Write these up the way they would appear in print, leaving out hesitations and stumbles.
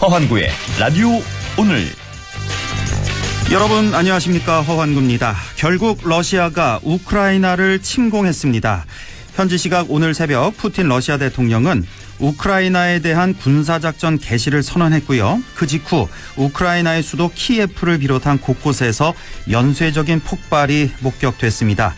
허환구의 라디오 오늘. 여러분 안녕하십니까, 허환구입니다. 결국 러시아가 우크라이나를 침공했습니다. 현지 시각 오늘 새벽 푸틴 러시아 대통령은 우크라이나에 대한 군사작전 개시를 선언했고요. 그 직후 우크라이나의 수도 키예프를 비롯한 곳곳에서 연쇄적인 폭발이 목격됐습니다.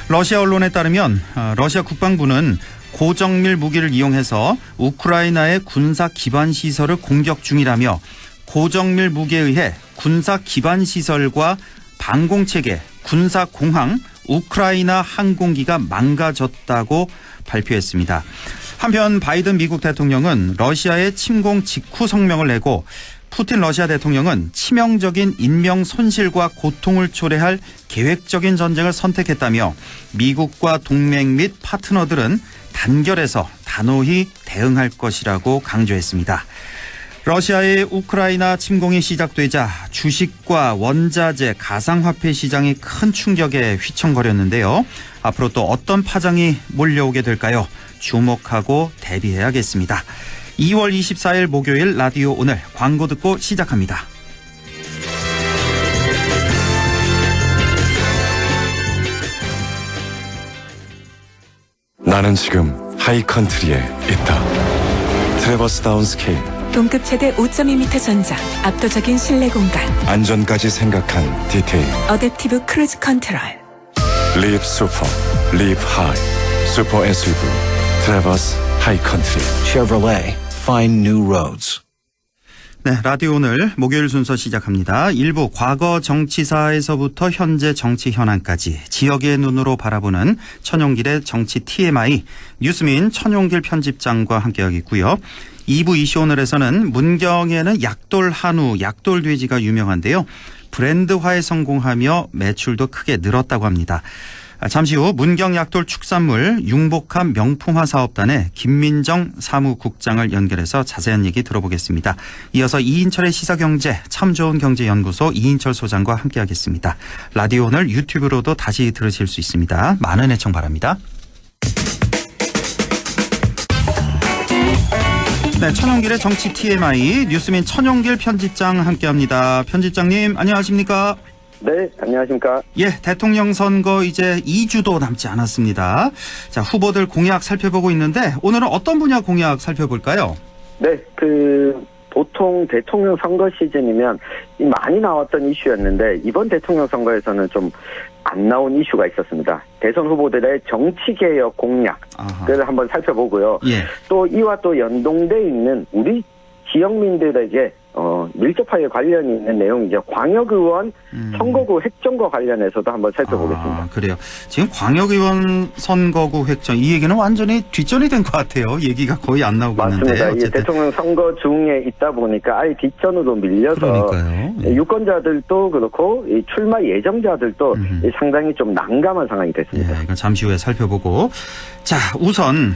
러시아 언론에 따르면 러시아 국방부는 고정밀 무기를 이용해서 우크라이나의 군사 기반 시설을 공격 중이라며 고정밀 무기에 의해 군사 기반 시설과 방공체계, 군사 공항, 우크라이나 항공기가 망가졌다고 발표했습니다. 한편 바이든 미국 대통령은 러시아의 침공 직후 성명을 내고 푸틴 러시아 대통령은 치명적인 인명 손실과 고통을 초래할 계획적인 전쟁을 선택했다며 미국과 동맹 및 파트너들은 단결해서 단호히 대응할 것이라고 강조했습니다. 러시아의 우크라이나 침공이 시작되자 주식과 원자재, 가상화폐 시장이 큰 충격에 휘청거렸는데요. 앞으로 또 어떤 파장이 몰려오게 될까요? 주목하고 대비해야겠습니다. 2월 24일 목요일 라디오 오늘 광고 듣고 시작합니다. 나는 지금 하이컨트리에 있다. 트래버스다운 스케일, 동급 최대 5.2m 전장, 압도적인 실내 공간, 안전까지 생각한 디테일. 어댑티브 크루즈 컨트롤. Live super, live high. 슈퍼 SUV 트래버스 하이컨트리. Chevrolet, find new roads. 네, 라디오 오늘 목요일 순서 시작합니다. 일부 과거 정치사에서부터 현재 정치 현안까지 지역의 눈으로 바라보는 천용길의 정치 TMI, 뉴스민 천용길 편집장과 함께하겠고요. 2부 이슈 오늘에서는 문경에는 약돌 한우, 약돌 돼지가 유명한데요. 브랜드화에 성공하며 매출도 크게 늘었다고 합니다. 잠시 후 문경 약돌 축산물 융복합 명품화 사업단의 김민정 사무국장을 연결해서 자세한 얘기 들어보겠습니다. 이어서 이인철의 시사경제 참 좋은 경제연구소 이인철 소장과 함께하겠습니다. 라디오 오늘 유튜브로도 다시 들으실 수 있습니다. 많은 애청 바랍니다. 네, 천용길의 정치 TMI 뉴스민 천용길 편집장 함께합니다. 편집장님 안녕하십니까? 네, 안녕하십니까. 예, 대통령 선거 이제 2주도 남지 않았습니다. 자, 후보들 공약 살펴보고 있는데 오늘은 어떤 분야 공약 살펴볼까요? 네, 보통 대통령 선거 시즌이면 많이 나왔던 이슈였는데 이번 대통령 선거에서는 좀 안 나온 이슈가 있었습니다. 대선 후보들의 정치개혁 공약을 한번 살펴보고요. 예. 또 이와 또 연동돼 있는 우리 지역민들에게 밀접하게 관련이 있는 내용이죠. 광역의원 선거구 획정과 관련해서도 한번 살펴보겠습니다. 그래요. 지금 광역의원 선거구 획정 이 얘기는 완전히 뒷전이 된 것 같아요. 얘기가 거의 안 나오고 맞습니다. 있는데. 맞습니다. 대통령 선거 중에 있다 보니까 아예 뒷전으로 밀려서 그러니까요. 예. 유권자들도 그렇고 출마 예정자들도 상당히 좀 난감한 상황이 됐습니다. 예, 이건 잠시 후에 살펴보고. 자, 우선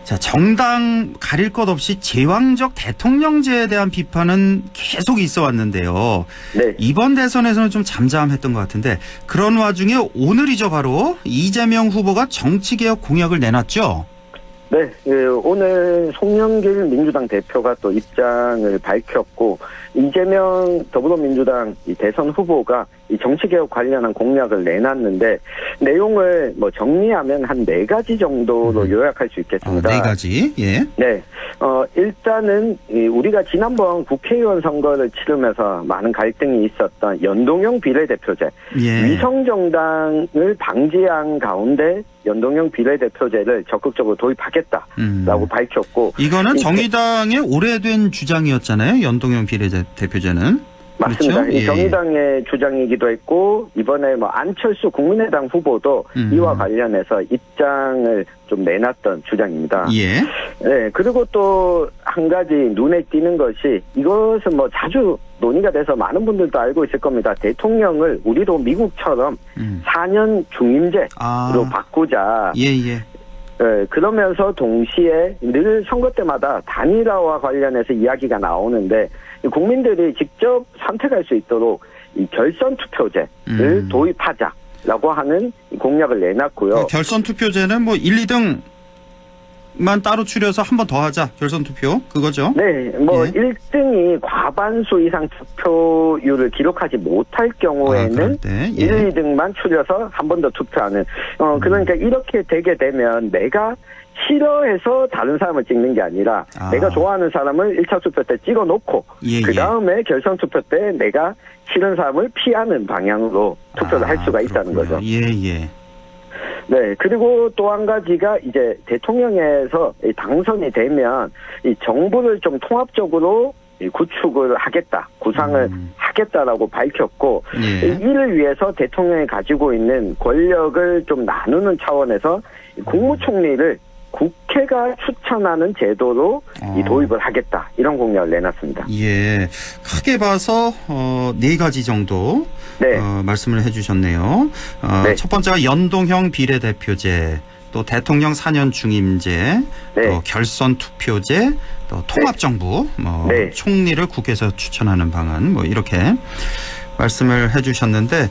자, 정당 가릴 것 없이 제왕적 대통령제에 대한 비판은 계속 있어 왔는데요. 네. 이번 대선에서는 좀 잠잠했던 것 같은데 그런 와중에 오늘이죠, 바로 이재명 후보가 정치개혁 공약을 내놨죠. 네, 오늘 송영길 민주당 대표가 또 입장을 밝혔고 이재명 더불어민주당 이 대선 후보가 이 정치개혁 관련한 공약을 내놨는데 내용을 정리하면 한 4가지 정도로 요약할 수 있겠습니다. 4가지, 예. 네, 일단은 우리가 지난번 국회의원 선거를 치르면서 많은 갈등이 있었던 연동형 비례대표제, 예. 위성정당을 방지한 가운데 연동형 비례대표제를 적극적으로 도입하겠다라고 밝혔고 이거는 정의당의 오래된 주장이었잖아요. 연동형 비례대표제는. 맞습니다. 그렇죠? 예. 정의당의 주장이기도 했고 이번에 안철수 국민의당 후보도 이와 관련해서 입장을 좀 내놨던 주장입니다. 예. 네, 그리고 또 한 가지 눈에 띄는 것이 이것은 자주 논의가 돼서 많은 분들도 알고 있을 겁니다. 대통령을 우리도 미국처럼 4년 중임제로 바꾸자. 예. 네, 그러면서 동시에 늘 선거 때마다 단일화와 관련해서 이야기가 나오는데 국민들이 직접 선택할 수 있도록 이 결선 투표제를 도입하자라고 하는 공약을 내놨고요. 결선 투표제는 1, 2등 1등만 따로 추려서 한 번 더 하자. 결선 투표. 그거죠? 네, 예. 1등이 과반수 이상 투표율을 기록하지 못할 경우에는 그럴 때, 예. 1, 2등만 추려서 한 번 더 투표하는. 그러니까 이렇게 되게 되면 내가 싫어해서 다른 사람을 찍는 게 아니라 내가 좋아하는 사람을 1차 투표 때 찍어놓고 예, 그 다음에 결선 투표 때 내가 싫은 사람을 피하는 방향으로 투표를 할 수가 있다는 그렇군요. 거죠. 예. 네, 그리고 또 한 가지가 이제 대통령에서 당선이 되면 이 정부를 좀 통합적으로 구축을 하겠다, 구상을 하겠다라고 밝혔고, 예. 이를 위해서 대통령이 가지고 있는 권력을 좀 나누는 차원에서 국무총리를 국회가 추천하는 제도로 이 도입을 하겠다, 이런 공약을 내놨습니다. 예. 크게 봐서 4가지 정도 네. 말씀을 해주셨네요. 네. 첫 번째가 연동형 비례대표제, 또 대통령 4년 중임제, 네. 또 결선 투표제, 또 통합정부, 네. 총리를 국회에서 추천하는 방안, 이렇게 말씀을 해주셨는데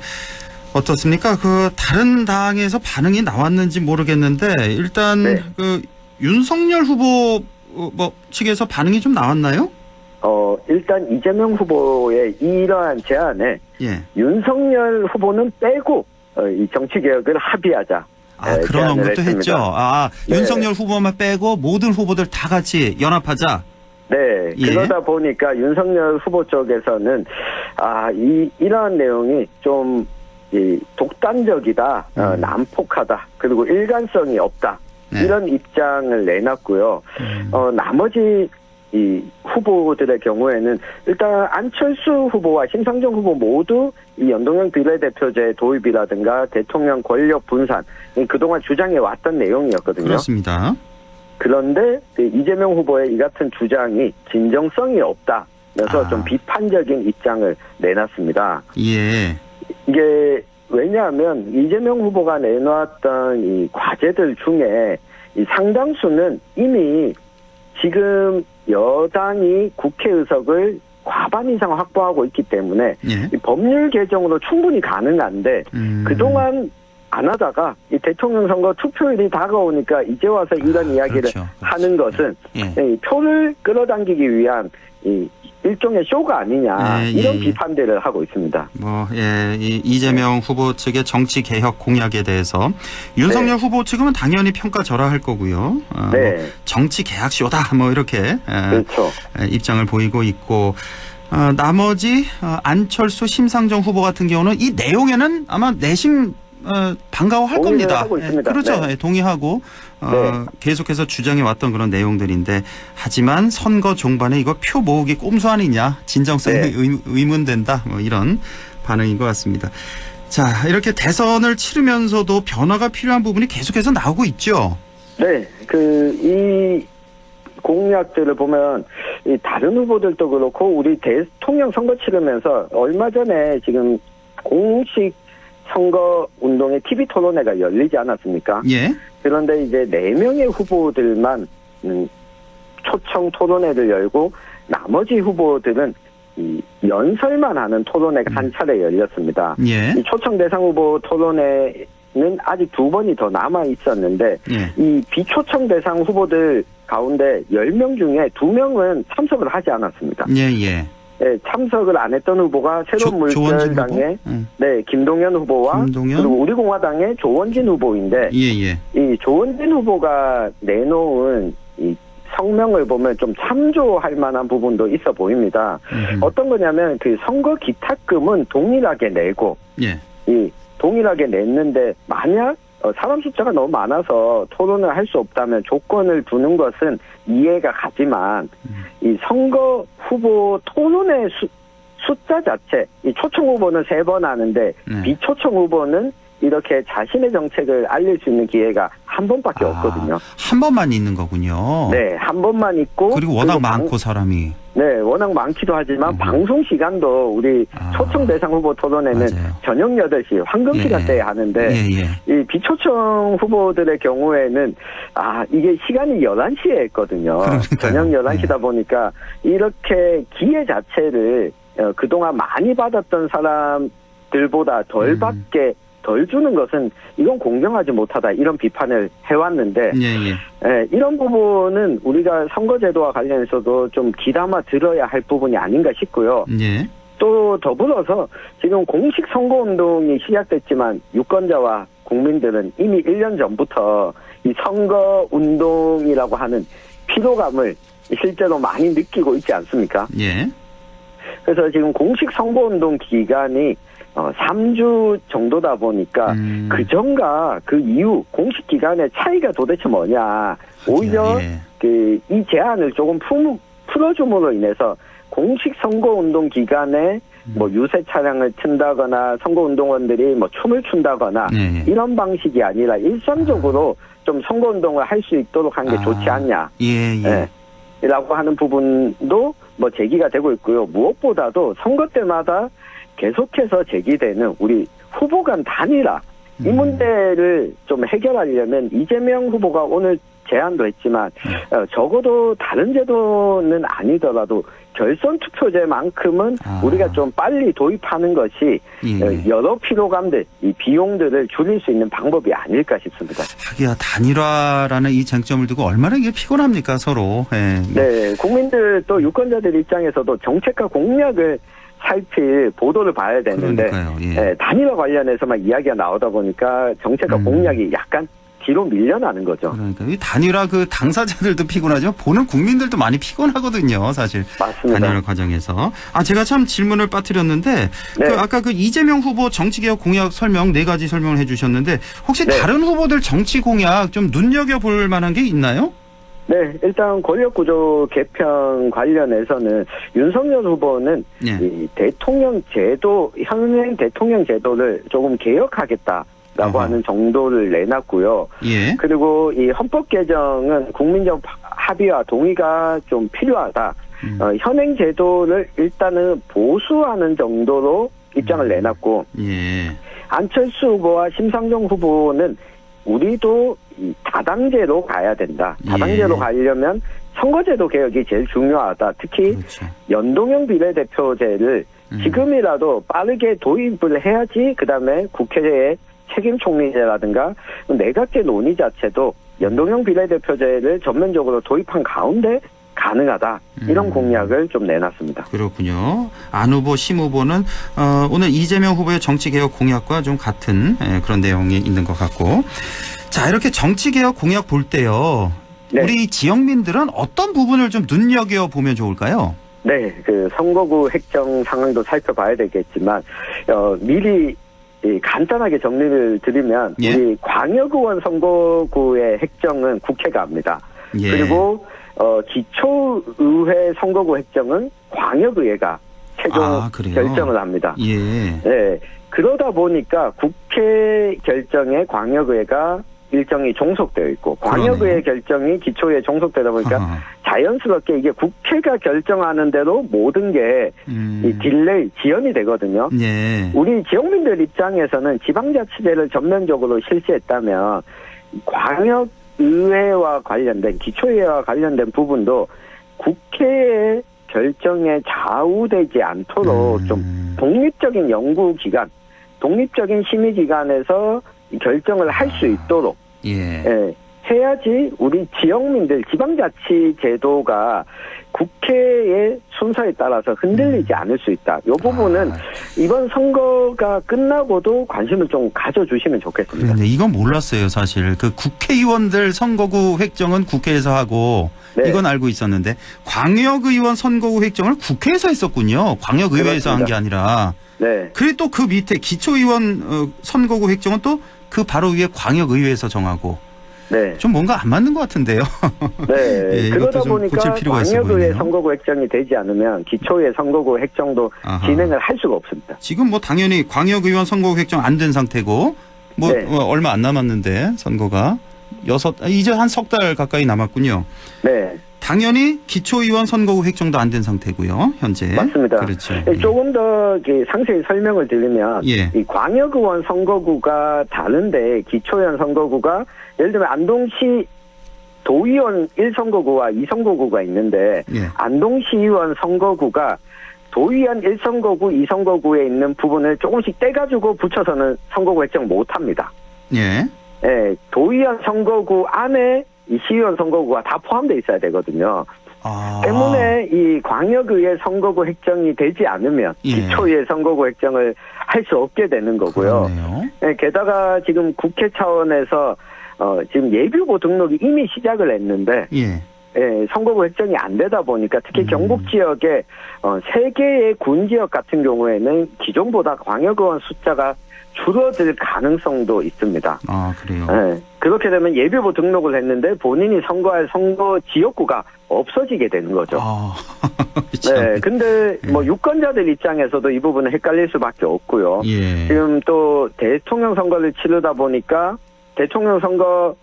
어떻습니까? 그 다른 당에서 반응이 나왔는지 모르겠는데 일단 네. 그 윤석열 후보 측에서 반응이 좀 나왔나요? 일단 이재명 후보의 이러한 제안에 예. 윤석열 후보는 빼고 이 정치개혁을 합의하자. 그런 제안을 언급도 했습니다. 했죠. 네. 윤석열 후보만 빼고 모든 후보들 다 같이 연합하자. 네, 예. 그러다 보니까 윤석열 후보 쪽에서는 이러한 내용이 좀 독단적이다, 난폭하다, 그리고 일관성이 없다, 네. 이런 입장을 내놨고요. 나머지 이 후보들의 경우에는 일단 안철수 후보와 심상정 후보 모두 이 연동형 비례대표제 도입이라든가 대통령 권력 분산, 그동안 주장해 왔던 내용이었거든요. 그렇습니다. 그런데 이재명 후보의 이 같은 주장이 진정성이 없다. 그래서 좀 비판적인 입장을 내놨습니다. 예. 이게 왜냐하면 이재명 후보가 내놓았던 이 과제들 중에 이 상당수는 이미 지금 여당이 국회의석을 과반 이상 확보하고 있기 때문에 예. 이 법률 개정으로 충분히 가능한데 그동안 안 하다가 이 대통령 선거 투표일이 다가오니까 이제 와서 이런 이야기를 그렇죠. 하는 것은 예. 이 표를 끌어당기기 위한 이 일종의 쇼가 아니냐, 이런 비판들을 하고 있습니다. 이 이재명 후보 측의 정치 개혁 공약에 대해서 윤석열 후보 측은 당연히 평가절하할 거고요. 네. 정치 개혁쇼다 이렇게 그렇죠. 입장을 보이고 있고 나머지 안철수 심상정 후보 같은 경우는 이 내용에는 아마 내심 반가워할 겁니다. 하고 있습니다. 그렇죠. 네. 동의하고 네. 계속해서 주장해 왔던 그런 내용들인데 하지만 선거 종반에 이거 표 모으기 꼼수 아니냐, 진정성이 네. 의문된다, 이런 반응인 것 같습니다. 자, 이렇게 대선을 치르면서도 변화가 필요한 부분이 계속해서 나오고 있죠. 네, 이 공약들을 보면 이 다른 후보들도 그렇고 우리 대통령 선거 치르면서 얼마 전에 지금 공식 선거 운동의 TV 토론회가 열리지 않았습니까? 예. 그런데 이제 4명의 후보들만 초청 토론회를 열고 나머지 후보들은 이 연설만 하는 토론회가 한 차례 열렸습니다. 예. 이 초청 대상 후보 토론회는 아직 2번이 더 남아 있었는데 예. 이 비초청 대상 후보들 가운데 10명 중에 2명은 참석을 하지 않았습니다. 예. 네, 참석을 안 했던 후보가 새로운 조원진 물결당의 후보? 네, 김동연 후보와 그리고 우리공화당의 조원진 후보인데 예. 이 조원진 후보가 내놓은 이 성명을 보면 좀 참조할 만한 부분도 있어 보입니다. 어떤 거냐면 그 선거 기탁금은 동일하게 내고 예. 이 동일하게 냈는데 만약 사람 숫자가 너무 많아서 토론을 할 수 없다면 조건을 두는 것은 이해가 가지만 이 선거 후보 토론의 숫자 자체, 이 초청 후보는 3번 하는데 비초청 후보는 이렇게 자신의 정책을 알릴 수 있는 기회가 한 번밖에 없거든요. 한 번만 있는 거군요. 네, 한 번만 있고 그리고 워낙 많고 사람이. 네, 워낙 많기도 하지만 방송 시간도 우리 초청 대상 후보 토론회는 맞아요. 저녁 8시 황금 시간대에 하는데 이 비초청 후보들의 경우에는 이게 시간이 11시에 했거든요. 저녁 11시다 보니까 이렇게 기회 자체를 그동안 많이 받았던 사람들보다 덜 받게 덜 주는 것은 이건 공정하지 못하다 이런 비판을 해왔는데 이런 부분은 우리가 선거제도와 관련해서도 좀 귀담아 들어야 할 부분이 아닌가 싶고요. 또 더불어서 지금 공식 선거운동이 시작됐지만 유권자와 국민들은 이미 1년 전부터 이 선거운동이라고 하는 피로감을 실제로 많이 느끼고 있지 않습니까? 그래서 지금 공식 선거운동 기간이 3주 정도다 보니까 그 전과 그 이후 공식 기간의 차이가 도대체 뭐냐. 오히려 이 제한을 조금 풀어줌으로 인해서 공식 선거운동 기간에 뭐 유세 차량을 튼다거나 선거운동원들이 뭐 춤을 춘다거나 이런 방식이 아니라 일상적으로 좀 선거운동을 할 수 있도록 한 게 좋지 않냐. 라고 하는 부분도 뭐 제기가 되고 있고요. 무엇보다도 선거 때마다 계속해서 제기되는 우리 후보 간 단일화 이 문제를 좀 해결하려면 이재명 후보가 오늘 제안도 했지만 적어도 다른 제도는 아니더라도 결선 투표제만큼은 우리가 좀 빨리 도입하는 것이 여러 피로감들, 이 비용들을 줄일 수 있는 방법이 아닐까 싶습니다. 하기야 단일화라는 이 쟁점을 두고 얼마나 이게 피곤합니까 서로. 네, 국민들 또 유권자들 입장에서도 정책과 공약을 살필 보도를 봐야 되는데 단일화 관련해서만 이야기가 나오다 보니까 정책과 공약이 약간 뒤로 밀려나는 거죠. 그러니까 이 단일화 그 당사자들도 피곤하죠. 보는 국민들도 많이 피곤하거든요, 사실. 맞습니다. 단일화 과정에서. 제가 참 질문을 빠뜨렸는데 아까 그 이재명 후보 정치개혁 공약 설명 4가지 설명을 해주셨는데 혹시 다른 후보들 정치 공약 좀 눈여겨볼 만한 게 있나요? 네, 일단 권력구조 개편 관련해서는 윤석열 후보는 이 대통령 제도, 현행 대통령 제도를 조금 개혁하겠다라고 하는 정도를 내놨고요. 그리고 이 헌법 개정은 국민적 합의와 동의가 좀 필요하다. 현행 제도를 일단은 보수하는 정도로 입장을 내놨고, 안철수 후보와 심상정 후보는 우리도 이 다당제로 가야 된다. 다당제로 가려면 선거제도 개혁이 제일 중요하다. 특히 연동형 비례대표제를 지금이라도 빠르게 도입을 해야지 그다음에 국회의 책임 총리제라든가 내각제 논의 자체도 연동형 비례대표제를 전면적으로 도입한 가운데 가능하다. 이런 공약을 좀 내놨습니다. 그렇군요. 안 후보, 심 후보는 오늘 이재명 후보의 정치개혁 공약과 좀 같은 그런 내용이 있는 것 같고. 자, 이렇게 정치개혁 공약 볼 때요. 우리 지역민들은 어떤 부분을 좀 눈여겨보면 좋을까요? 네, 그 선거구 획정 상황도 살펴봐야 되겠지만 미리 간단하게 정리를 드리면 우리 광역의원 선거구의 획정은 국회가 합니다. 그리고 기초의회 선거구 획정은 광역의회가 최종 결정을 합니다. 네, 그러다 보니까 국회 결정에 광역의회가 일정이 종속되어 있고 광역의회 결정이 기초의회에 종속되다 보니까 자연스럽게 이게 국회가 결정하는 대로 모든 게 이 딜레이, 지연이 되거든요. 우리 지역민들 입장에서는 지방자치제를 전면적으로 실시했다면 광역의회와 관련된 기초의회와 관련된 부분도 국회의 결정에 좌우되지 않도록 좀 독립적인 연구기관, 독립적인 심의기관에서 결정을 할 수 있도록 해야지 우리 지역민들 지방자치 제도가 국회의 순서에 따라서 흔들리지 않을 수 있다. 이 부분은 이번 선거가 끝나고도 관심을 좀 가져주시면 좋겠습니다. 네, 이건 몰랐어요, 사실. 그 국회의원들 선거구 획정은 국회에서 하고 이건 알고 있었는데 광역의원 선거구 획정을 국회에서 했었군요. 광역의회에서 한 게 아니라. 그리고 또 그 밑에 기초의원 선거구 획정은 또 그 바로 위에 광역의회에서 정하고. 좀 뭔가 안 맞는 것 같은데요. 그러다 보니까 광역의회 선거구 획정이 되지 않으면 기초의회 선거구 획정도 진행을 할 수가 없습니다. 지금 뭐 당연히 광역의원 선거구 획정 안 된 상태고 얼마 안 남았는데 선거가 이제 한 석 달 가까이 남았군요. 당연히 기초의원 선거구 획정도 안 된 상태고요. 현재. 맞습니다. 그렇죠. 조금 더 상세히 설명을 드리면 이 광역의원 선거구가 다른데 기초의원 선거구가 예를 들면 안동시 도의원 1선거구와 2선거구가 있는데 안동시의원 선거구가 도의원 1선거구, 2선거구에 있는 부분을 조금씩 떼가지고 붙여서는 선거구 획정 못합니다. 예. 예, 도의원 선거구 안에 이 시의원 선거구가 다 포함되어 있어야 되거든요. 때문에 이 광역의회 선거구 획정이 되지 않으면 예. 기초의회 선거구 획정을 할 수 없게 되는 거고요. 예, 게다가 지금 국회 차원에서 지금 예비후보 등록이 이미 시작을 했는데 예. 예, 선거구 획정이 안 되다 보니까 특히 경북 지역에 3개의 군 지역 같은 경우에는 기존보다 광역의원 숫자가 줄어들 가능성도 있습니다. 아, 그래요? 네, 그렇게 되면 예비후보 등록을 했는데 본인이 선거할 선거 지역구가 없어지게 되는 거죠. 네, 근데 뭐 유권자들 입장에서도 이 부분은 헷갈릴 수밖에 없고요. 예. 지금 또 대통령 선거를 치르다 보니까 대통령 선거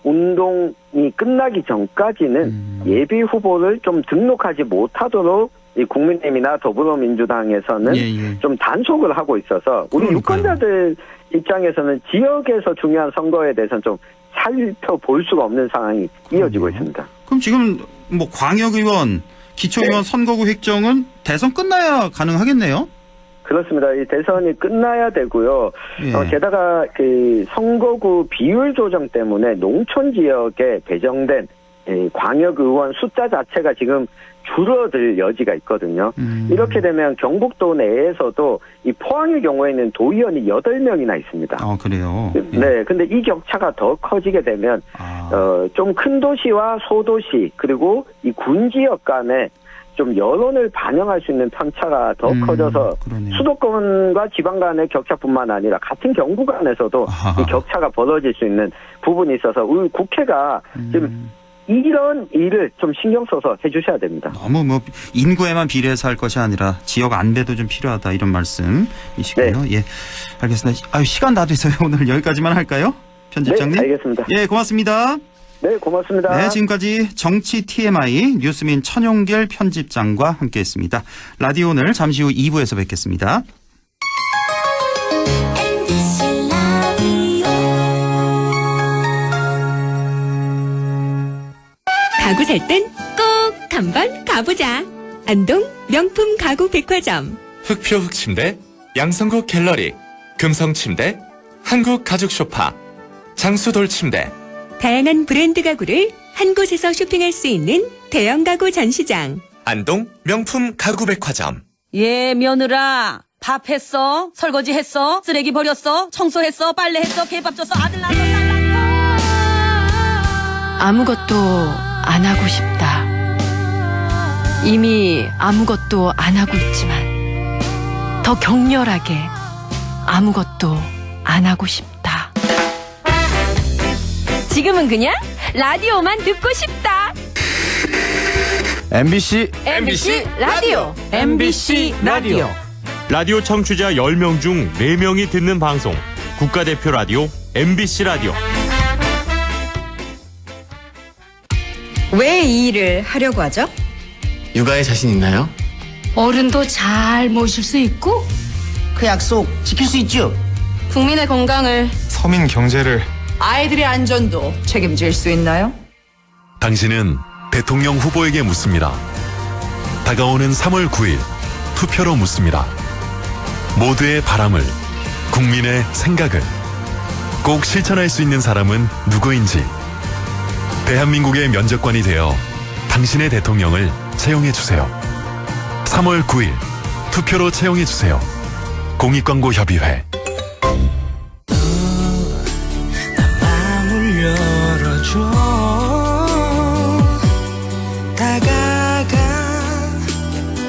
운동이 끝나기 전까지는 예비 후보를 좀 등록하지 못하도록 이 국민의힘이나 더불어민주당에서는 좀 단속을 하고 있어서 우리 유권자들 입장에서는 지역에서 중요한 선거에 대해서는 좀 살펴볼 수가 없는 상황이 이어지고 있습니다. 그럼 지금 뭐 광역의원, 기초의원 선거구 획정은 대선 끝나야 가능하겠네요? 그렇습니다. 이 대선이 끝나야 되고요. 게다가 그 선거구 비율 조정 때문에 농촌 지역에 배정된 광역의원 숫자 자체가 지금 줄어들 여지가 있거든요. 이렇게 되면 경북도 내에서도 이 포항의 경우에는 도의원이 8명이나 있습니다. 그래요? 네. 근데 이 격차가 더 커지게 되면 좀 큰 도시와 소도시 그리고 이 군 지역 간에 좀 여론을 반영할 수 있는 편차가 더 커져서 그러네요. 수도권과 지방 간의 격차뿐만 아니라 같은 경북 안에서도 이 격차가 벌어질 수 있는 부분이 있어서 우리 국회가 지금 이런 일을 좀 신경 써서 해주셔야 됩니다. 너무 뭐 인구에만 비례해서 할 것이 아니라 지역 안배도 좀 필요하다 이런 말씀이시고요. 네. 예, 알겠습니다. 아유, 시간 다 돼서요. 오늘 여기까지만 할까요? 편집장님. 네, 알겠습니다. 예, 고맙습니다. 네, 고맙습니다. 네, 지금까지 정치 TMI 뉴스민 천용길 편집장과 함께했습니다. 라디오 오늘 잠시 후 2부에서 뵙겠습니다. 가구 살 땐 꼭 한번 가보자. 안동 명품 가구 백화점. 흑표 흑침대, 양성국 갤러리, 금성침대, 한국 가죽 소파, 장수돌 침대. 다양한 브랜드 가구를 한 곳에서 쇼핑할 수 있는 대형 가구 전시장. 안동 명품 가구 백화점. 예, 며느라. 밥 했어? 설거지 했어? 쓰레기 버렸어? 청소했어? 빨래했어? 개밥 줬어? 아들 낳았어? 딸 낳았어? 아무것도 안 하고 싶다. 이미 아무것도 안 하고 있지만 더 격렬하게 아무것도 안 하고 싶다. 지금은 그냥 라디오만 듣고 싶다. MBC 라디오. MBC 라디오. 라디오 청취자 10명 중 4명이 듣는 방송. 국가대표 라디오 MBC 라디오. 왜 이 일을 하려고 하죠? 육아에 자신 있나요? 어른도 잘 모실 수 있고 그 약속 지킬 수 있죠? 국민의 건강을, 서민 경제를, 아이들의 안전도 책임질 수 있나요? 당신은 대통령 후보에게 묻습니다. 다가오는 3월 9일 투표로 묻습니다. 모두의 바람을, 국민의 생각을 꼭 실천할 수 있는 사람은 누구인지 대한민국의 면접관이 되어 당신의 대통령을 채용해주세요. 3월 9일 투표로 채용해주세요. 공익광고협의회. 마음을 열어줘. 다가가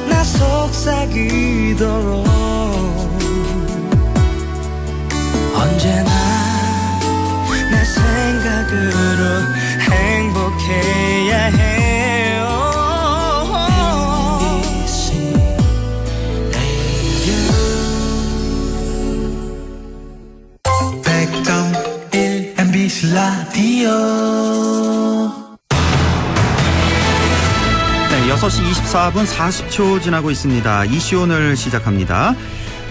나 속삭이도록 언제나 내 생각으로 행복해야 해요. MBC 라디오. 네, 6시 24분 40초 지나고 있습니다. 이슈 오늘 시작합니다.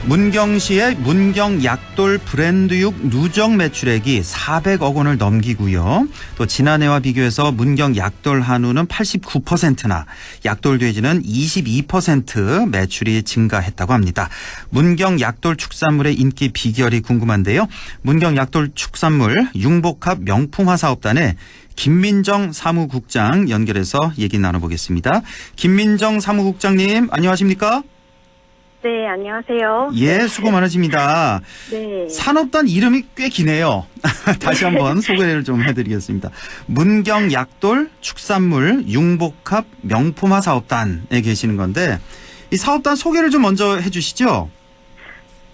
문경시의 문경 약돌 브랜드육 누적 매출액이 400억 원을 넘기고요. 또 지난해와 비교해서 문경 약돌 한우는 89%나 약돌 돼지는 22% 매출이 증가했다고 합니다. 문경 약돌 축산물의 인기 비결이 궁금한데요. 문경 약돌 축산물 융복합 명품화 사업단의 김민정 사무국장 연결해서 얘기 나눠보겠습니다. 김민정 사무국장님 안녕하십니까? 네, 안녕하세요. 예, 수고 많으십니다. 네. 산업단 이름이 꽤 기네요. 다시 한번 소개를 좀 해드리겠습니다. 문경 약돌 축산물 융복합 명품화 사업단에 계시는 건데 이 사업단 소개를 좀 먼저 해주시죠.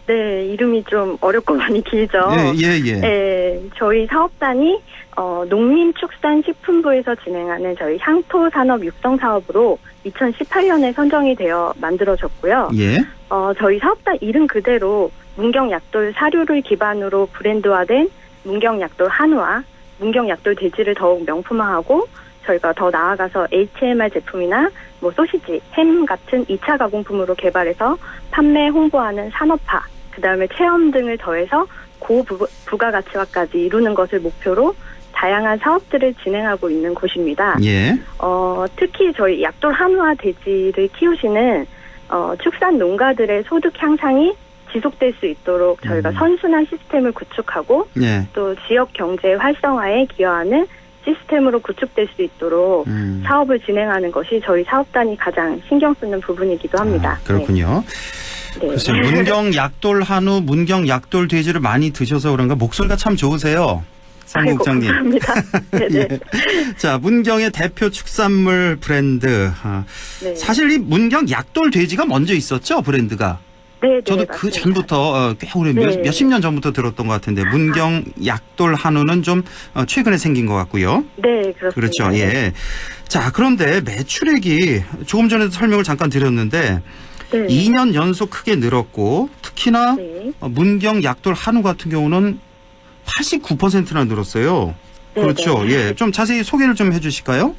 네, 이름이 좀 어렵고 많이 길죠. 예. 네, 저희 사업단이 농림축산식품부에서 진행하는 저희 향토산업 육성 사업으로 2018년에 선정이 되어 만들어졌고요. 예. 저희 사업단 이름 그대로 문경약돌 사료를 기반으로 브랜드화된 문경약돌 한우와 문경약돌 돼지를 더욱 명품화하고 저희가 더 나아가서 HMR 제품이나 소시지, 햄 같은 2차 가공품으로 개발해서 판매, 홍보하는 산업화, 그다음에 체험 등을 더해서 고부가가치화까지 이루는 것을 목표로 다양한 사업들을 진행하고 있는 곳입니다. 예. 특히 저희 약돌 한우와 돼지를 키우시는 축산 농가들의 소득 향상이 지속될 수 있도록 저희가 선순환 시스템을 구축하고 또 지역 경제 활성화에 기여하는 시스템으로 구축될 수 있도록 사업을 진행하는 것이 저희 사업단이 가장 신경 쓰는 부분이기도 합니다. 그렇군요. 네. 글쎄요. 문경 약돌 한우, 문경 약돌 돼지를 많이 드셔서 그런가 목소리가 참 좋으세요. 사무국장님. 감사합니다. 네네. 예. 자, 문경의 대표 축산물 브랜드. 네. 사실 이 문경 약돌 돼지가 먼저 있었죠, 브랜드가. 네, 저도 맞습니다. 그 전부터 꽤 오래 네. 몇십 년 전부터 들었던 것 같은데 문경 약돌 한우는 좀 최근에 생긴 것 같고요. 네, 그렇습니다. 그렇죠. 예. 자, 그런데 매출액이 조금 전에도 설명을 잠깐 드렸는데 네. 2년 연속 크게 늘었고 특히나 문경 약돌 한우 같은 경우는 89%나 늘었어요. 네, 그렇죠. 네. 예. 좀 자세히 소개를 좀 해주실까요?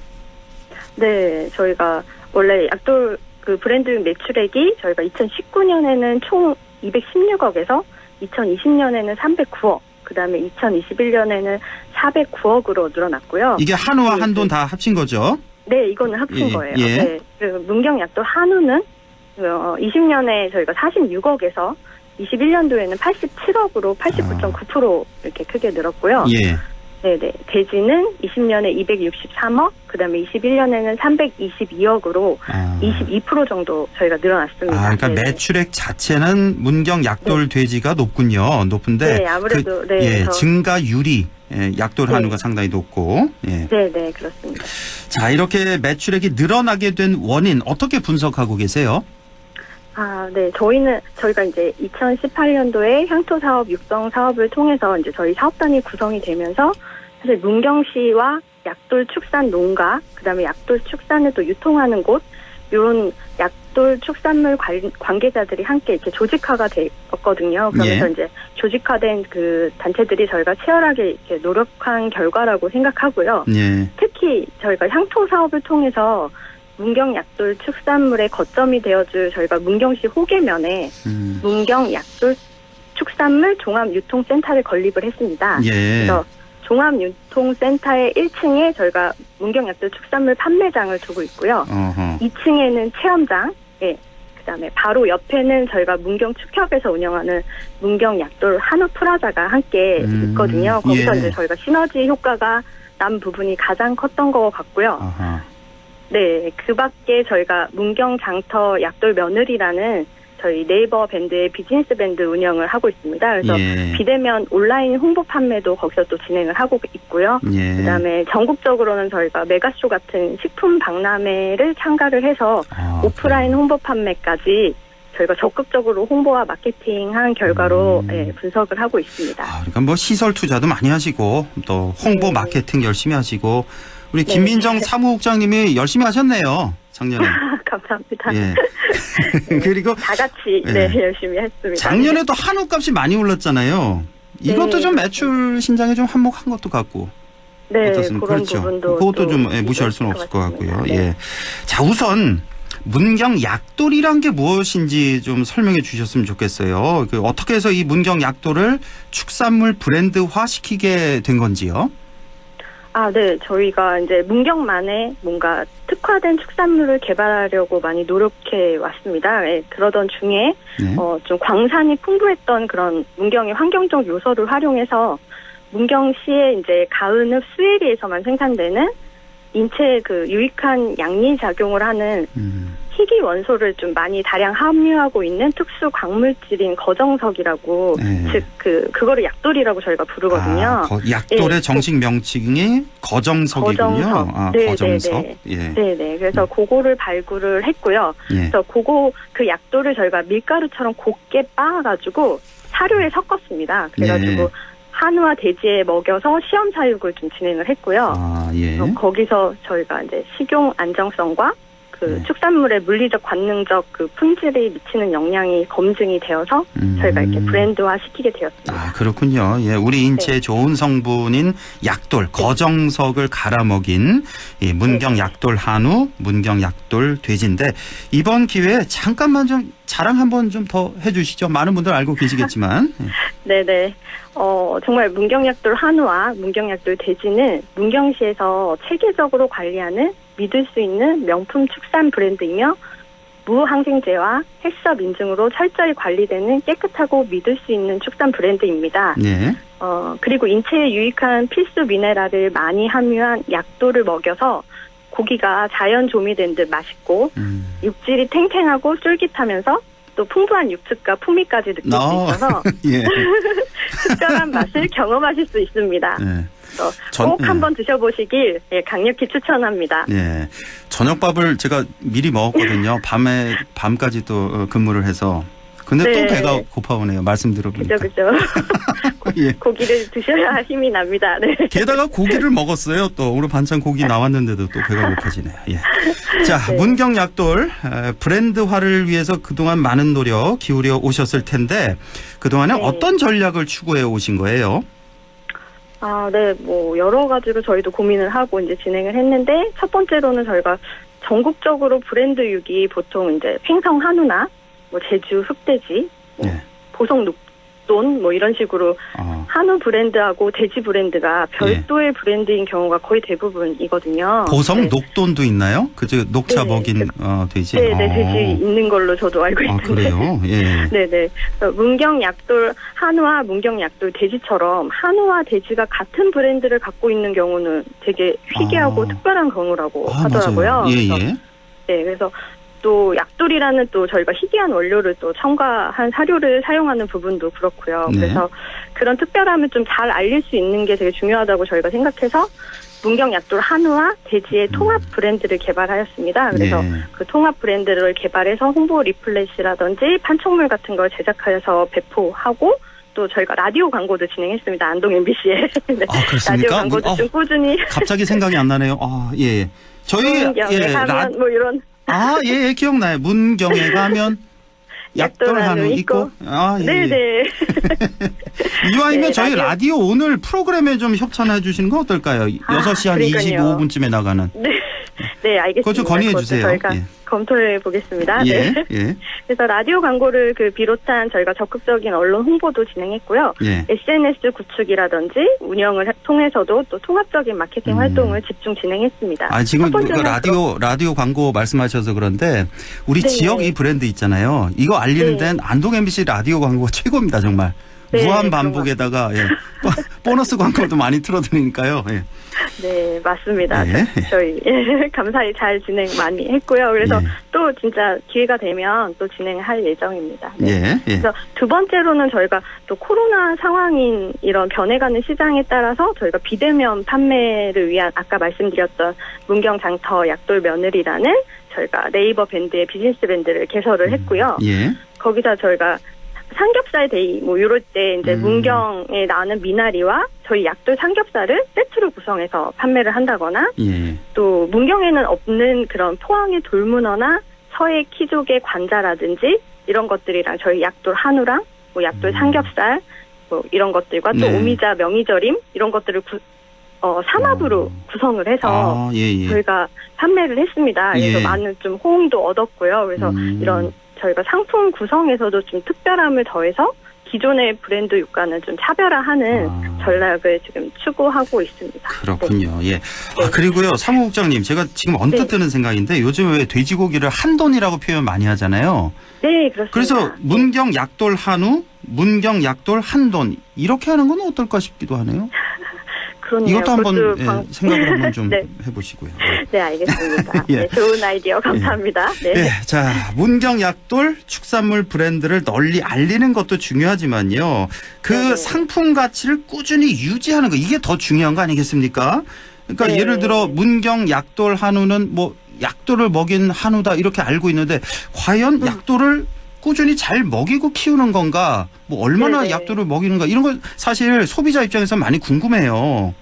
네, 저희가 원래 약돌 그 브랜드 매출액이 저희가 2019년에는 총 216억에서 2020년에는 309억, 그 다음에 2021년에는 409억으로 늘어났고요. 이게 한우와 한돈 다 합친 거죠? 네, 이거는 합친 거예요. 예. 네, 그리고 문경 약돌 한우는 20년에 저희가 46억에서 21년도에는 87억으로 89.9% 이렇게 크게 늘었고요. 예. 네네. 돼지는 20년에 263억, 그 다음에 21년에는 322억으로 22% 정도 저희가 늘어났습니다. 그러니까 네네. 매출액 자체는 문경 약돌 돼지가 높군요. 높은데 네, 아무래도 증가율이 약돌 네. 한우가 상당히 높고. 예. 네, 그렇습니다. 자, 이렇게 매출액이 늘어나게 된 원인 어떻게 분석하고 계세요? 네. 저희가 이제 2018년도에 향토 사업 육성 사업을 통해서 이제 저희 사업단이 구성이 되면서 사실 문경시와 약돌 축산 농가, 그 다음에 약돌 축산을 또 유통하는 곳, 이런 약돌 축산물 관계자들이 함께 이렇게 조직화가 되었거든요. 그러면서 이제 조직화된 그 단체들이 저희가 치열하게 이렇게 노력한 결과라고 생각하고요. 특히 저희가 향토 사업을 통해서 문경 약돌 축산물의 거점이 되어줄 저희가 문경시 호계면에 문경 약돌 축산물 종합유통센터를 건립을 했습니다. 그래서 종합유통센터의 1층에 저희가 문경 약돌 축산물 판매장을 두고 있고요. 2층에는 체험장, 그다음에 바로 옆에는 저희가 문경 축협에서 운영하는 문경 약돌 한우 프라자가 함께 있거든요. 거기서 이제 저희가 시너지 효과가 난 부분이 가장 컸던 것 같고요. 네, 그 밖에 저희가 문경 장터 약돌 며느리라는 저희 네이버 밴드의 비즈니스 밴드 운영을 하고 있습니다. 그래서 비대면 온라인 홍보 판매도 거기서 또 진행을 하고 있고요. 그다음에 전국적으로는 저희가 메가쇼 같은 식품 박람회를 참가를 해서 오프라인 홍보 판매까지 저희가 적극적으로 홍보와 마케팅한 결과로 분석을 하고 있습니다. 그러니까 뭐 시설 투자도 많이 하시고 또 홍보 마케팅 열심히 하시고 우리 김민정 사무국장님이 열심히 하셨네요. 작년에. 감사합니다. 예. 그리고 다 같이 열심히 했습니다. 작년에도 한우 값이 많이 올랐잖아요. 이것도 좀 매출 신장에 좀 한몫한 것도 같고. 네, 어떻습니까? 그런 그렇죠. 부분도 그것도 좀 무시할 수는 없을 것 같고요. 예. 자, 우선 문경 약돌이란 게 무엇인지 좀 설명해 주셨으면 좋겠어요. 어떻게 해서 이 문경 약돌을 축산물 브랜드화 시키게 된 건지요? 네. 저희가 이제 문경만의 뭔가 특화된 축산물을 개발하려고 많이 노력해 왔습니다. 네, 그러던 중에 좀 광산이 풍부했던 그런 문경의 환경적 요소를 활용해서 문경시의 이제 가은읍 수해리에서만 생산되는 인체에 유익한 양리 작용을 하는 희귀 원소를 좀 많이 다량 함유하고 있는 특수 광물질인 거정석이라고 즉 그거를 약돌이라고 저희가 부르거든요. 약돌의 정식 명칭이 거정석이군요. 거정석. 네네. 그래서 그거를 발굴을 했고요. 그래서 그 약돌을 저희가 밀가루처럼 곱게 빻아가지고 사료에 섞었습니다. 그래가지고 한우와 돼지에 먹여서 시험 사육을 좀 진행을 했고요. 거기서 저희가 이제 식용 안정성과 축산물의 물리적, 관능적 품질이 미치는 영향이 검증이 되어서 저희가 이렇게 브랜드화 시키게 되었습니다. 그렇군요. 예, 우리 인체에 좋은 성분인 약돌, 거정석을 갈아 먹인 문경 약돌 한우, 문경 약돌 돼지인데 이번 기회에 잠깐만 좀 자랑 한번 좀 더 해주시죠. 많은 분들 알고 계시겠지만. 네네. 정말 문경약돌 한우와 문경약돌 돼지는 문경시에서 체계적으로 관리하는 믿을 수 있는 명품 축산 브랜드이며 무항생제와 해썹 인증으로 철저히 관리되는 깨끗하고 믿을 수 있는 축산 브랜드입니다. 그리고 인체에 유익한 필수 미네랄을 많이 함유한 약돌을 먹여서 고기가 자연 조미된 듯 맛있고 육질이 탱탱하고 쫄깃하면서 또 풍부한 육즙과 풍미까지 느낄 수 있어서 특별한 맛을 경험하실 수 있습니다. 꼭 한번 드셔보시길 강력히 추천합니다. 저녁밥을 제가 미리 먹었거든요. 밤까지 또 근무를 해서. 근데 또 배가 고파오네요. 말씀 들어보니까. 그죠. 고기를 드셔야 힘이 납니다. 네. 게다가 고기를 먹었어요. 또 오늘 반찬 고기 나왔는데도 또 배가 고파지네요. 자, 문경 약돌 브랜드화를 위해서 그동안 많은 노력 기울여 오셨을 텐데 그동안에 어떤 전략을 추구해 오신 거예요? 네. 여러 가지로 저희도 고민을 하고 이제 진행을 했는데 첫 번째로는 저희가 전국적으로 브랜드 유기 보통 이제 횡성 한우나 제주 흑돼지, 보성 녹돈 이런 식으로 한우 브랜드하고 돼지 브랜드가 별도의 브랜드인 경우가 거의 대부분이거든요. 보성 녹돈도 있나요? 녹차 먹인 돼지? 네네, 돼지 있는 걸로 저도 알고 있는데. 그래요? 네네. 문경 약돌 한우와 문경 약돌 돼지처럼 한우와 돼지가 같은 브랜드를 갖고 있는 경우는 되게 희귀하고 특별한 경우라고 하더라고요. 그래서 또 약돌이라는 또 저희가 희귀한 원료를 또 첨가한 사료를 사용하는 부분도 그렇고요. 그래서 그런 특별함을 좀 잘 알릴 수 있는 게 되게 중요하다고 저희가 생각해서 문경 약돌 한우와 돼지의 통합 브랜드를 개발하였습니다. 그래서 그 통합 브랜드를 개발해서 홍보 리플렛이라든지 판촉물 같은 걸 제작하여서 배포하고 또 저희가 라디오 광고도 진행했습니다. 안동 MBC에. 그렇습니까? 라디오 광고도 좀 꾸준히. 갑자기 생각이 안 나네요. 저희 문경에 가면 이런. 기억나요. 문경에 가면 약돌 한우 있고. 네네. 이왕이면 저희 라디오 오늘 프로그램에 좀 협찬해 주시는 거 어떨까요? 6시 한 25분쯤에 나가는. 네, 알겠습니다. 그거 좀 건의해 주세요. 저희가 검토해 보겠습니다. 그래서 라디오 광고를 비롯한 저희가 적극적인 언론 홍보도 진행했고요. SNS 구축이라든지 운영을 통해서도 또 통합적인 마케팅 활동을 집중 진행했습니다. 지금 라디오 광고 말씀하셔서 그런데 우리 지역 이 브랜드 있잖아요. 이거 알리는 데는 안동 MBC 라디오 광고가 최고입니다, 정말. 무한 반복에다가 보너스 광고도 많이 틀어드리니까요. 네, 맞습니다. 저희 감사히 잘 진행 많이 했고요. 그래서 또 진짜 기회가 되면 또 진행할 예정입니다. 그래서 두 번째로는 저희가 또 코로나 상황인 이런 변해가는 시장에 따라서 저희가 비대면 판매를 위한 아까 말씀드렸던 문경장터 약돌 며느리라는 저희가 네이버 밴드의 비즈니스 밴드를 개설을 했고요. 거기서 저희가 삼겹살 데이 이럴 때 이제 문경에 나오는 미나리와 저희 약돌 삼겹살을 세트로 구성해서 판매를 한다거나 또 문경에는 없는 그런 포항의 돌문어나 서해 키조개 관자라든지 이런 것들이랑 저희 약돌 한우랑 약돌 삼겹살 이런 것들과 또 오미자 명이절임 이런 것들을 삼합으로 구성을 해서 저희가 판매를 했습니다. 그래서 많은 좀 호응도 얻었고요. 그래서 이런 저희가 상품 구성에서도 좀 특별함을 더해서 기존의 브랜드 유가는 좀 차별화하는 전략을 지금 추구하고 있습니다. 그렇군요. 예. 그리고요, 사무국장님, 제가 지금 언뜻 드는 생각인데 요즘 왜 돼지고기를 한돈이라고 표현 많이 하잖아요. 네, 그렇습니다. 그래서 문경 약돌 한우, 문경 약돌 한돈 이렇게 하는 건 어떨까 싶기도 하네요. 그렇네요. 이것도 한번 생각을 한번 좀 네. 해보시고요. 네, 알겠습니다. 예. 네, 좋은 아이디어 감사합니다. 네. 네, 자, 문경 약돌 축산물 브랜드를 널리 알리는 것도 중요하지만요. 그 상품 가치를 꾸준히 유지하는 거, 이게 더 중요한 거 아니겠습니까? 그러니까 예를 들어 문경 약돌 한우는 뭐 약돌을 먹인 한우다 이렇게 알고 있는데 과연 약돌을 꾸준히 잘 먹이고 키우는 건가, 뭐 얼마나 약돌을 먹이는가, 이런 거 사실 소비자 입장에서 많이 궁금해요.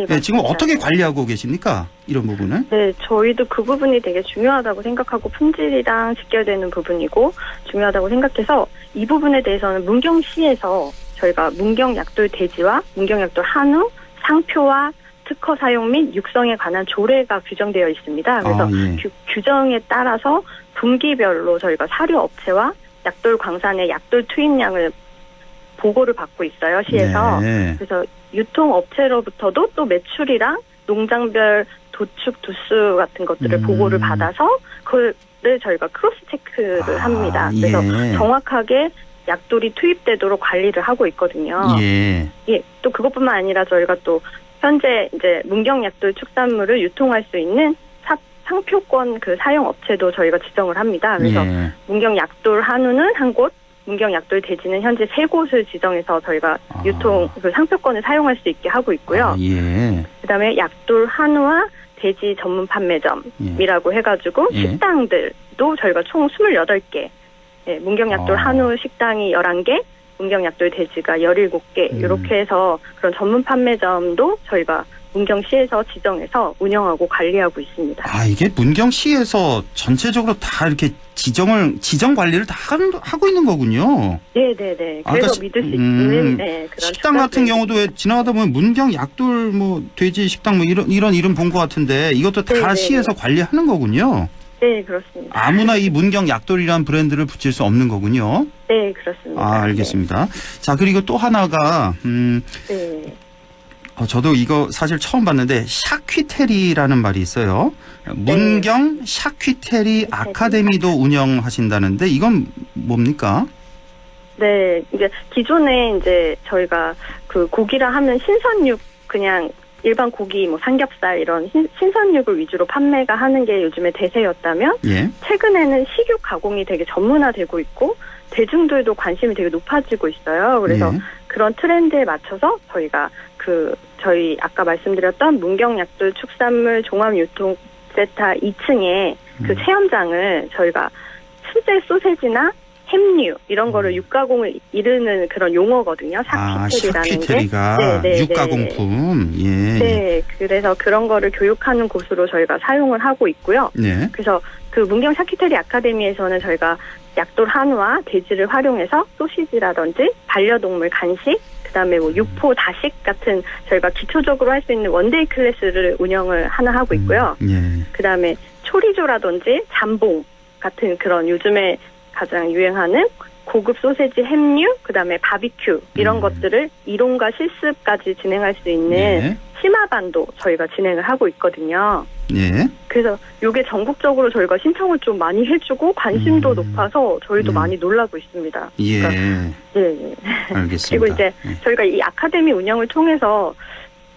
네, 지금 어떻게 관리하고 계십니까? 이런 부분을? 네, 저희도 그 부분이 되게 중요하다고 생각하고 품질이랑 직결되는 부분이고 중요하다고 생각해서 이 부분에 대해서는 문경시에서 저희가 문경 약돌 돼지와 문경 약돌 한우 상표와 특허 사용 및 육성에 관한 조례가 규정되어 있습니다. 그래서 규정에 따라서 분기별로 저희가 사료 업체와 약돌 광산의 약돌 투입량을 보고를 받고 있어요, 시에서. 네. 그래서 유통업체로부터도 또 매출이랑 농장별 도축 두수 같은 것들을 보고를 받아서 그거를 저희가 크로스 체크를 합니다. 그래서 정확하게 약돌이 투입되도록 관리를 하고 있거든요. 예, 또 그것뿐만 아니라 저희가 또 현재 이제 문경 약돌 축산물을 유통할 수 있는 상표권 그 사용 업체도 저희가 지정을 합니다. 그래서 문경 약돌 한우는 한 곳, 문경 약돌 돼지는 현재 3곳을 지정해서 저희가 유통 그 상표권을 사용할 수 있게 하고 있고요. 그다음에 약돌 한우와 돼지 전문 판매점이라고 해가지고 식당들도 저희가 총 28개, 문경 약돌 한우 식당이 11개, 문경 약돌 돼지가 17개 이렇게 해서 그런 전문 판매점도 저희가 문경시에서 지정해서 운영하고 관리하고 있습니다. 이게 문경시에서 전체적으로 다 이렇게 지정 관리를 다 하고 있는 거군요. 네네네. 그래서 믿을 수 있는 그런 식당 같은 경우도 왜 지나가다 보면 문경 약돌 뭐 돼지 식당 뭐 이런 이름 본 것 같은데 이것도 다 시에서 관리하는 거군요. 네, 그렇습니다. 아무나 이 문경 약돌이라는 브랜드를 붙일 수 없는 거군요. 네, 그렇습니다. 알겠습니다. 자, 그리고 또 하나가 저도 이거 사실 처음 봤는데 샤퀴테리라는 말이 있어요. 문경 샤퀴테리 아카데미도 운영하신다는데 이건 뭡니까? 네, 이제 기존에 이제 저희가 그 고기라 하면 신선육 그냥 일반 고기 뭐 삼겹살 이런 신선육을 위주로 판매가 하는 게 요즘에 대세였다면 최근에는 식육 가공이 되게 전문화되고 있고 대중들도 관심이 되게 높아지고 있어요. 그래서 그런 트렌드에 맞춰서 저희가 저희 아까 말씀드렸던 문경 약돌 축산물 종합유통센터 2층에 그 체험장을 저희가 수제 소세지나 햄류 이런 거를 육가공을 이르는 그런 용어거든요. 샤퀴테리가 육가공품. 네, 그래서 그런 거를 교육하는 곳으로 저희가 사용을 하고 있고요. 그래서 그 문경 샤퀴테리 아카데미에서는 저희가 약돌 한우와 돼지를 활용해서 소시지라든지 반려동물 간식, 그다음에 뭐 육포 다식 같은 저희가 기초적으로 할 수 있는 원데이 클래스를 운영을 하나 하고 있고요. 그다음에 초리조라든지 잠봉 같은 그런 요즘에 가장 유행하는 고급 소세지 햄류, 그다음에 바비큐 이런 것들을 이론과 실습까지 진행할 수 있는 심화반도 저희가 진행을 하고 있거든요. 그래서 이게 전국적으로 저희가 신청을 좀 많이 해주고 관심도 높아서 저희도 많이 놀라고 있습니다. 알겠습니다. 그리고 이제 저희가 이 아카데미 운영을 통해서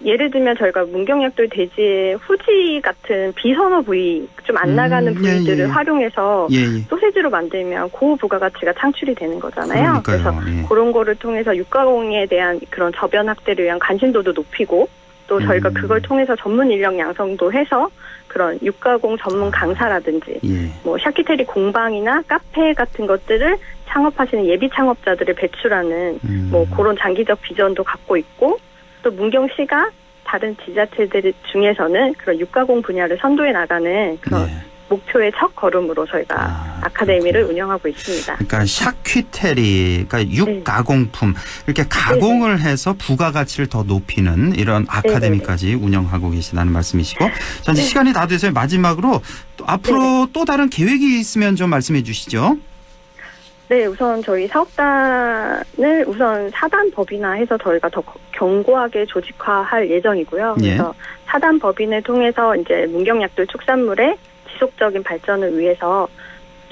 예를 들면 저희가 문경약돌 돼지의 후지 같은 비선호 부위, 좀 안 나가는 부위들을 활용해서 소세지로 만들면 고부가가치가 창출이 되는 거잖아요. 그래서 그런 거를 통해서 육가공에 대한 그런 저변 확대를 위한 관심도도 높이고 또 저희가 그걸 통해서 전문 인력 양성도 해서 그런 육가공 전문 강사라든지 뭐 샤키테리 공방이나 카페 같은 것들을 창업하시는 예비 창업자들을 배출하는 뭐 그런 장기적 비전도 갖고 있고 또 문경시가 다른 지자체들 중에서는 그런 육가공 분야를 선도해 나가는 그런 목표의 첫 걸음으로 저희가 아카데미를 운영하고 있습니다. 그러니까 샤퀴테리, 그러니까 육가공품 이렇게 가공을 해서 부가가치를 더 높이는 이런 아카데미까지 운영하고 계시다는 말씀이시고, 자, 이제 시간이 다 돼서 마지막으로 또 앞으로 또 다른 계획이 있으면 좀 말씀해 주시죠. 네, 우선 저희 사업단을 우선 사단 법인화 해서 저희가 더 견고하게 조직화할 예정이고요. 그래서 사단 법인을 통해서 이제 문경약돌 축산물의 지속적인 발전을 위해서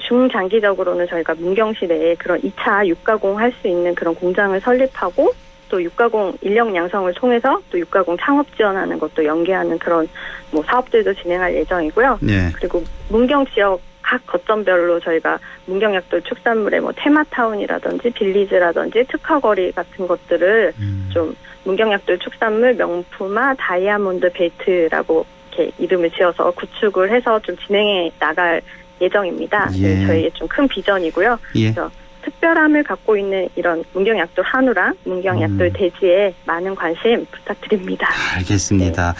중장기적으로는 저희가 문경시 내에 그런 2차 육가공 할 수 있는 그런 공장을 설립하고, 또 육가공 인력 양성을 통해서 또 육가공 창업 지원하는 것도 연계하는 그런 뭐 사업들도 진행할 예정이고요. 그리고 문경 지역 각 거점별로 저희가 문경약돌 축산물의 뭐 테마타운이라든지 빌리지라든지 특화거리 같은 것들을 좀 문경약돌 축산물 명품화 다이아몬드 벨트라고 이렇게 이름을 지어서 구축을 해서 좀 진행해 나갈 예정입니다. 저희의 좀 큰 비전이고요. 그래서 특별함을 갖고 있는 이런 문경약돌 한우랑 문경약돌 대지에 많은 관심 부탁드립니다. 알겠습니다.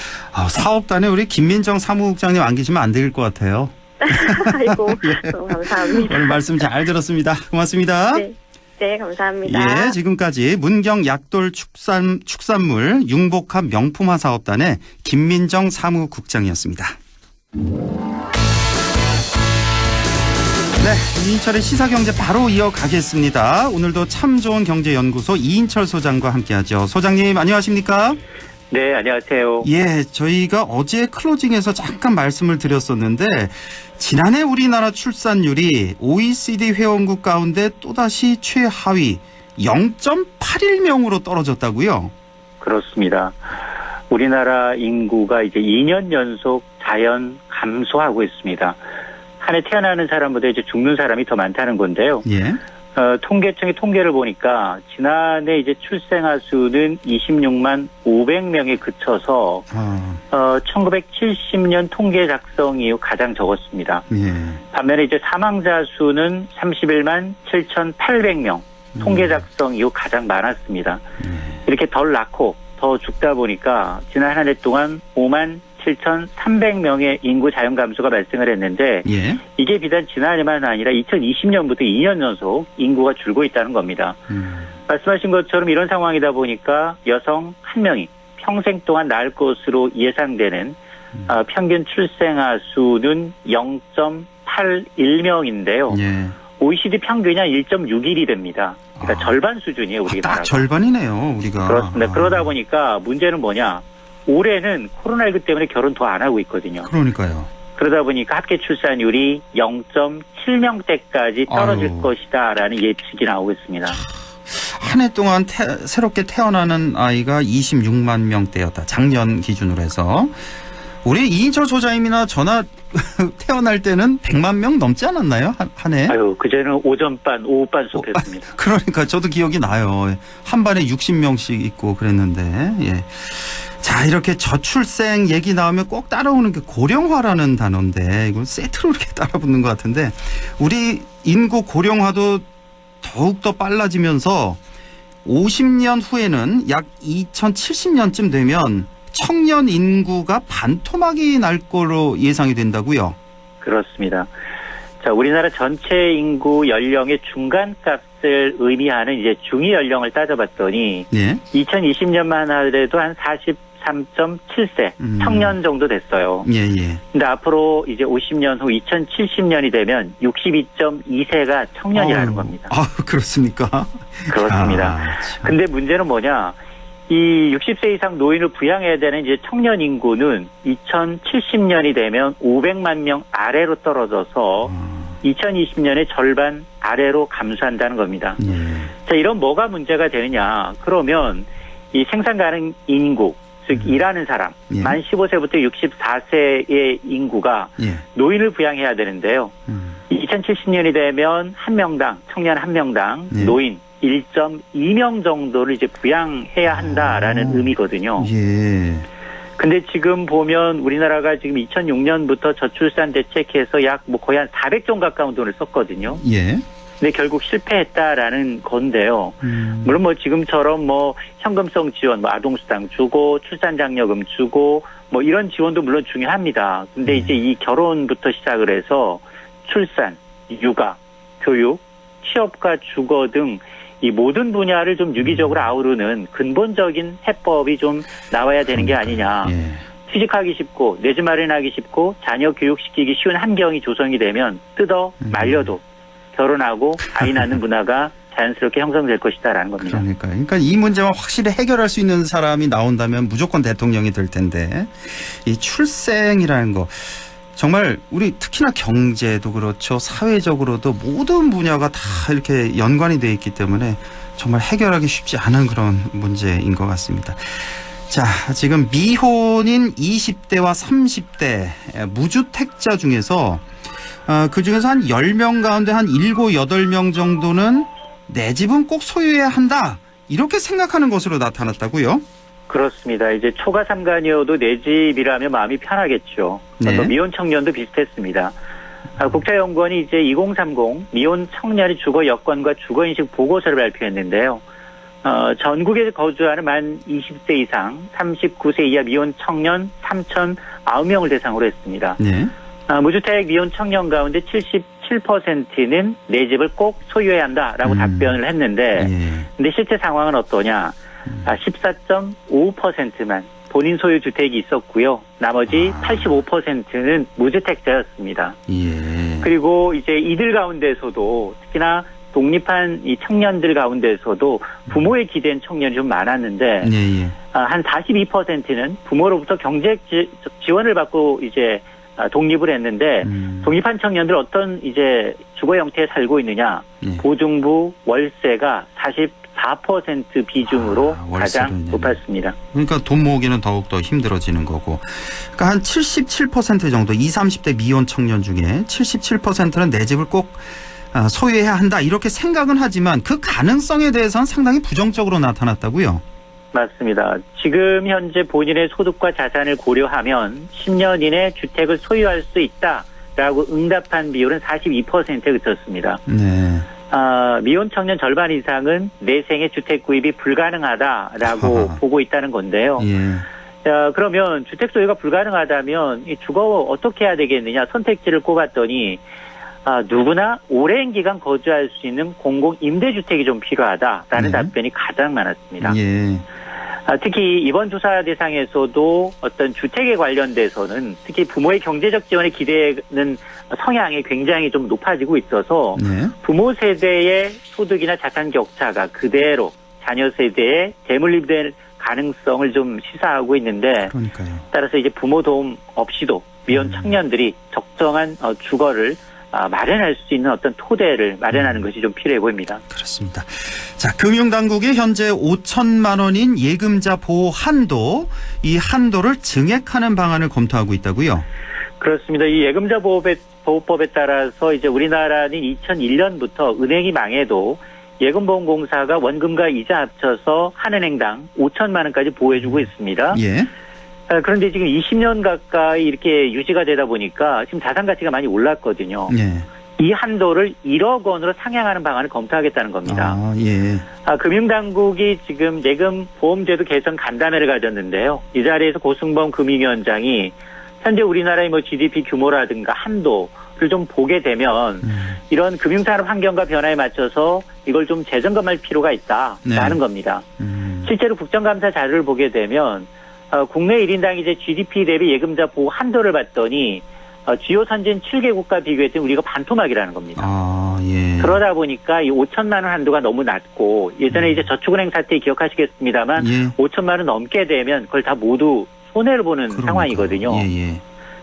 사업단에 우리 김민정 사무국장님 안 계시면 안 될 것 같아요. 아이고, 너무 감사합니다. 오늘 말씀 잘 들었습니다. 고맙습니다. 네, 감사합니다. 지금까지 문경 약돌 축산물 융복합 명품화 사업단의 김민정 사무국장이었습니다. 네, 이인철의 시사경제 바로 이어가겠습니다. 오늘도 참 좋은 경제연구소 이인철 소장과 함께하죠. 소장님 안녕하십니까? 네, 안녕하세요. 저희가 어제 클로징에서 잠깐 말씀을 드렸었는데, 지난해 우리나라 출산율이 OECD 회원국 가운데 또다시 최하위 0.81명으로 떨어졌다고요? 그렇습니다. 우리나라 인구가 이제 2년 연속 자연 감소하고 있습니다. 한 해 태어나는 사람보다 이제 죽는 사람이 더 많다는 건데요. 통계청의 통계를 보니까 지난해 이제 출생아 수는 26만 500명에 그쳐서 1970년 통계 작성 이후 가장 적었습니다. 반면에 이제 사망자 수는 31만 7,800명, 통계 작성 이후 가장 많았습니다. 이렇게 덜 낳고 더 죽다 보니까 지난 한 해 동안 5만 7,300명의 인구 자연 감소가 발생을 했는데 이게 비단 지난해만 아니라 2020년부터 2년 연속 인구가 줄고 있다는 겁니다. 말씀하신 것처럼 이런 상황이다 보니까 여성 한 명이 평생 동안 낳을 것으로 예상되는 평균 출생아 수는 0.81명인데요. OECD 평균이 한 1.61이 됩니다. 그러니까 절반 수준이에요, 우리나라가. 딱 절반이네요, 우리가. 그렇습니다. 그러다 보니까 문제는 뭐냐? 올해는 코로나19 때문에 결혼 더 안 하고 있거든요. 그러니까요. 그러다 보니까 합계 출산율이 0.7명대까지 떨어질 것이다라는 예측이 나오고 있습니다. 한 해 동안 새롭게 태어나는 아이가 26만 명대였다. 작년 기준으로 해서. 우리 이인철 소장님이나 저나 태어날 때는 100만 명 넘지 않았나요? 한 해? 그제는 오전반, 오후반 속했습니다. 그러니까 저도 기억이 나요. 한 반에 60명씩 있고 그랬는데. 자, 이렇게 저출생 얘기 나오면 꼭 따라오는 게 고령화라는 단어인데, 이건 세트로 이렇게 따라붙는 것 같은데, 우리 인구 고령화도 더욱더 빨라지면서 50년 후에는 약 2070년쯤 되면 청년 인구가 반토막이 날 거로 예상이 된다고요? 그렇습니다. 자, 우리나라 전체 인구 연령의 중간값을 의미하는 이제 중위 연령을 따져봤더니 2020년만 하더라도 한 43.7세 청년 정도 됐어요. 근데 앞으로 이제 50년 후 2070년이 되면 62.2세가 청년이라는 겁니다. 그렇습니까? 그렇습니다. 근데 문제는 뭐냐? 이 60세 이상 노인을 부양해야 되는 이제 청년 인구는 2070년이 되면 500만 명 아래로 떨어져서 2020년에 절반 아래로 감소한다는 겁니다. 자, 이런 뭐가 문제가 되느냐? 그러면 이 생산 가능 인구, 즉 일하는 사람, 만 15세부터 64세의 인구가 노인을 부양해야 되는데요. 2070년이 되면 한 명당, 청년 한 명당 노인 1.2명 정도를 이제 부양해야 한다라는 의미거든요. 근데 지금 보면 우리나라가 지금 2006년부터 저출산 대책해서 약 거의 한 400조 가까운 돈을 썼거든요. 근데 결국 실패했다라는 건데요. 물론 뭐 지금처럼 뭐 현금성 지원, 뭐 아동수당 주고 출산장려금 주고 뭐 이런 지원도 물론 중요합니다. 근데 이제 이 결혼부터 시작을 해서 출산, 육아, 교육, 취업과 주거 등 이 모든 분야를 좀 유기적으로 아우르는 근본적인 해법이 좀 나와야 되는 게 아니냐. 취직하기 쉽고 내 집 마련하기 쉽고 자녀 교육시키기 쉬운 환경이 조성이 되면 뜯어 말려도 결혼하고 아이 낳는 문화가 자연스럽게 형성될 것이다라는 겁니다. 그러니까 이 문제만 확실히 해결할 수 있는 사람이 나온다면 무조건 대통령이 될 텐데 이 출생이라는 거 정말 우리 특히나 경제도 그렇죠. 사회적으로도 모든 분야가 다 이렇게 연관이 돼 있기 때문에 정말 해결하기 쉽지 않은 그런 문제인 것 같습니다. 자, 지금 미혼인 20대와 30대 무주택자 중에서 그중에서 한 10명 가운데 한 7, 8명 정도는 내 집은 꼭 소유해야 한다. 이렇게 생각하는 것으로 나타났다고요? 그렇습니다. 이제 초가 삼간이어도 내 집이라면 마음이 편하겠죠. 네. 또 미혼 청년도 비슷했습니다. 국가연구원이 이제 2030 미혼 청년의 주거 여건과 주거인식 보고서를 발표했는데요. 전국에 거주하는 만 20세 이상 39세 이하 미혼 청년 3,009명을 대상으로 했습니다. 네. 무주택 미혼 청년 가운데 77%는 내 집을 꼭 소유해야 한다라고 답변을 했는데 근데 실제 상황은 어떠냐. 14.5%만 본인 소유 주택이 있었고요. 나머지 85%는 무주택자였습니다. 그리고 이제 이들 가운데서도 특히나 독립한 이 청년들 가운데서도 부모에 기댄 청년이 좀 많았는데 한 42%는 부모로부터 경제 지원을 받고 이제 독립을 했는데 독립한 청년들 어떤 이제 주거 형태에 살고 있느냐. 보증부 월세가 44% 비중으로 가장 높았습니다. 그러니까 돈 모으기는 더욱더 힘들어지는 거고. 그러니까 한 77% 정도 20, 30대 미혼 청년 중에 77%는 내 집을 꼭 소유해야 한다 이렇게 생각은 하지만 그 가능성에 대해서는 상당히 부정적으로 나타났다고요? 맞습니다. 지금 현재 본인의 소득과 자산을 고려하면 10년 이내 주택을 소유할 수 있다라고 응답한 비율은 42%에 그쳤습니다. 네. 미혼 청년 절반 이상은 내 생에 주택 구입이 불가능하다라고 보고 있다는 건데요. 그러면 주택 소유가 불가능하다면 이 주거 어떻게 해야 되겠느냐 선택지를 꼽았더니 누구나 오랜 기간 거주할 수 있는 공공 임대주택이 좀 필요하다라는 답변이 가장 많았습니다. 특히 이번 조사 대상에서도 어떤 주택에 관련돼서는 특히 부모의 경제적 지원에 기대는 성향이 굉장히 좀 높아지고 있어서 부모 세대의 소득이나 자산 격차가 그대로 자녀 세대에 대물림될 가능성을 좀 시사하고 있는데 따라서 이제 부모 도움 없이도 미혼 청년들이 적정한 주거를 마련할 수 있는 어떤 토대를 마련하는 것이 좀 필요해 보입니다. 그렇습니다. 자, 금융당국이 현재 5천만 원인 예금자 보호 한도, 이 한도를 증액하는 방안을 검토하고 있다고요? 그렇습니다. 이 예금자 보호법에 따라서 이제 우리나라는 2001년부터 은행이 망해도 예금보험공사가 원금과 이자 합쳐서 한 은행당 5천만 원까지 보호해주고 있습니다. 그런데 지금 20년 가까이 이렇게 유지가 되다 보니까 지금 자산 가치가 많이 올랐거든요. 이 한도를 1억 원으로 상향하는 방안을 검토하겠다는 겁니다. 금융당국이 지금 예금보험제도 개선 간담회를 가졌는데요. 이 자리에서 고승범 금융위원장이 현재 우리나라의 뭐 GDP 규모라든가 한도를 좀 보게 되면 이런 금융산업 환경과 변화에 맞춰서 이걸 좀 재점검할 필요가 있다라는 겁니다. 실제로 국정감사 자료를 보게 되면 국내 1인당 이제 GDP 대비 예금자 보호 한도를 봤더니 주요 선진 7개국과 비교했더니 우리가 반토막이라는 겁니다. 그러다 보니까 이 5천만 원 한도가 너무 낮고 예전에 이제 저축은행 사태 기억하시겠습니다만 5천만 원 넘게 되면 그걸 다 모두 손해를 보는 상황이거든요.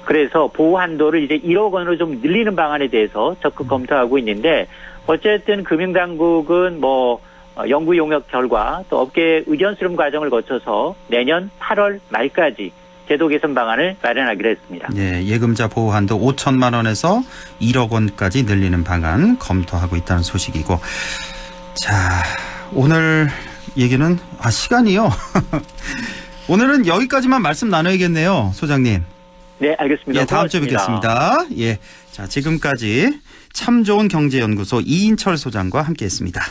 그래서 보호 한도를 이제 1억 원으로 좀 늘리는 방안에 대해서 적극 검토하고 있는데 어쨌든 금융당국은 뭐 연구 용역 결과 또 업계 의견 수렴 과정을 거쳐서 내년 8월 말까지 제도 개선 방안을 마련하기로 했습니다. 예금자 보호 한도 5천만 원에서 1억 원까지 늘리는 방안 검토하고 있다는 소식이고. 자, 오늘 얘기는 시간이요. 오늘은 여기까지만 말씀 나눠야겠네요, 소장님. 네, 알겠습니다. 예, 다음 주에 고맙습니다. 뵙겠습니다. 예, 자 지금까지 참 좋은 경제연구소 이인철 소장과 함께했습니다.